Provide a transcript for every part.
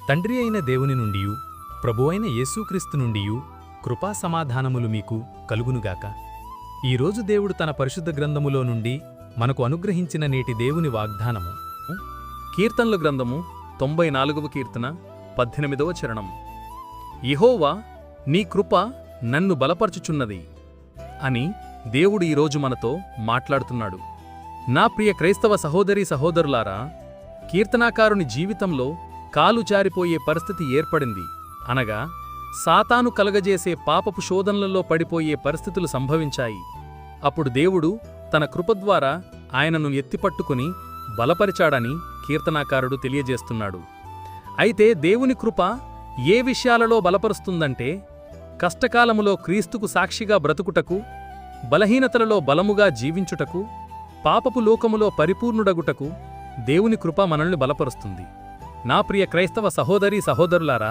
తండ్రి అయిన దేవుని నుండియు ప్రభువైన యేసుక్రీస్తు నుండియు కృపా సమాధానములు మీకు కలుగునుగాక. ఈరోజు దేవుడు తన పరిశుద్ధ గ్రంథములో నుండి మనకు అనుగ్రహించిన నేటి దేవుని వాగ్దానము కీర్తనల గ్రంథము 94వ కీర్తన 18వ చరణం. యెహోవా, నీ కృప నన్ను బలపరచుచున్నది అని దేవుడు ఈరోజు మనతో మాట్లాడుతున్నాడు. నా ప్రియ క్రైస్తవ సహోదరీ సహోదరులారా, కీర్తనాకారుని జీవితంలో కాలు జారిపోయే పరిస్థితి ఏర్పడింది. అనగా సాతాను కలగజేసే పాపపు శోధనలలో పడిపోయే పరిస్థితులు సంభవించాయి. అప్పుడు దేవుడు తన కృపద్వారా ఆయనను ఎత్తిపట్టుకుని బలపరిచాడని కీర్తనాకారుడు తెలియజేస్తున్నాడు. అయితే దేవుని కృప ఏ విషయాలలో బలపరుస్తుందంటే, కష్టకాలములో క్రీస్తుకు సాక్షిగా బ్రతుకుటకు, బలహీనతలలో బలముగా జీవించుటకు, పాపపు లోకములో పరిపూర్ణుడగుటకు దేవుని కృప మనల్ని బలపరుస్తుంది. నా ప్రియ క్రైస్తవ సహోదరీ సహోదరులారా,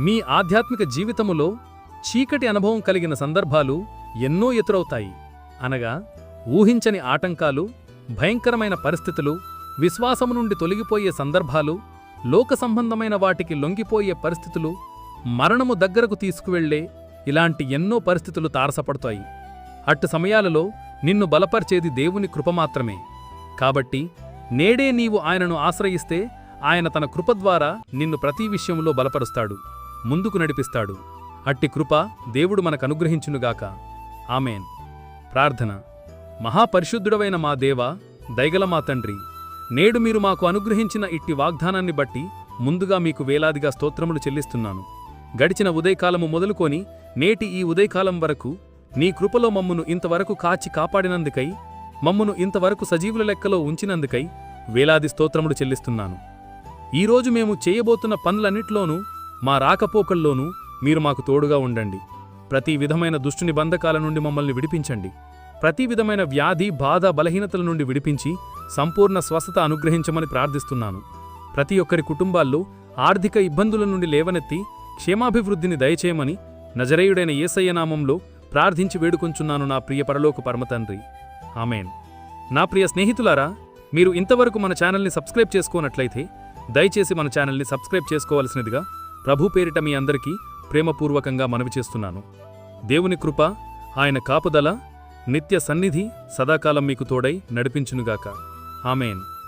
మీ ఆధ్యాత్మిక జీవితములో చీకటి అనుభవం కలిగిన సందర్భాలు ఎన్నో ఎదురవుతాయి. అనగా ఊహించని ఆటంకాలు, భయంకరమైన పరిస్థితులు, విశ్వాసము నుండి తొలగిపోయే సందర్భాలు, లోక సంబంధమైన వాటికి లొంగిపోయే పరిస్థితులు, మరణము దగ్గరకు తీసుకువెళ్లే ఇలాంటి ఎన్నో పరిస్థితులు తారసపడతాయి. అట్టి సమయాలలో నిన్ను బలపరిచేది దేవుని కృప మాత్రమే. కాబట్టి నేడే నీవు ఆయనను ఆశ్రయిస్తే ఆయన తన కృప ద్వారా నిన్ను ప్రతి విషయంలో బలపరుస్తాడు, ముందుకు నడిపిస్తాడు. అట్టి కృప దేవుడు మనకనుగ్రహించునుగాక. ఆమేన్. ప్రార్థన. మహాపరిశుద్ధుడవైన మా దేవా, దయగల మా తండ్రి, నేడు మీరు మాకు అనుగ్రహించిన ఇట్టి వాగ్దానాన్ని బట్టి ముందుగా మీకు వేలాదిగా స్తోత్రములు చెల్లిస్తున్నాను. గడిచిన ఉదయకాలము మొదలుకొని నేటి ఈ ఉదయకాలం వరకు నీ కృపలో మమ్మును ఇంతవరకు కాచి కాపాడినందుకై, మమ్మును ఇంతవరకు సజీవుల లెక్కలో ఉంచినందుకై వేలాది స్తోత్రములు చెల్లిస్తున్నాను. ఈరోజు మేము చేయబోతున్న పనులన్నిట్లోనూ, మా రాకపోకల్లోనూ మీరు మాకు తోడుగా ఉండండి. ప్రతి విధమైన దుష్టుని బంధకాల నుండి మమ్మల్ని విడిపించండి. ప్రతి విధమైన వ్యాధి, బాధ, బలహీనతల నుండి విడిపించి సంపూర్ణ స్వస్థత అనుగ్రహించమని ప్రార్థిస్తున్నాను. ప్రతి ఒక్కరి కుటుంబాల్లో ఆర్థిక ఇబ్బందుల నుండి లేవనెత్తి క్షేమాభివృద్ధిని దయచేయమని నజరేయుడైన యేసయ్య నామంలో ప్రార్థించి వేడుకొంచున్నాను నా ప్రియ పరలోక పరమతండ్రి. ఆమేన్. నా ప్రియ స్నేహితులారా, మీరు ఇంతవరకు మన ఛానల్ని సబ్స్క్రైబ్ చేసుకోనట్లయితే దయచేసి మన ఛానల్ని సబ్స్క్రైబ్ చేసుకోవాల్సినదిగా ప్రభు పేరిట మీ అందరికీ ప్రేమపూర్వకంగా మనవి చేస్తున్నాను. దేవుని కృప, ఆయన కాపుదల, నిత్య సన్నిధి సదాకాలం మీకు తోడై నడిపించునుగాక. ఆమేన్.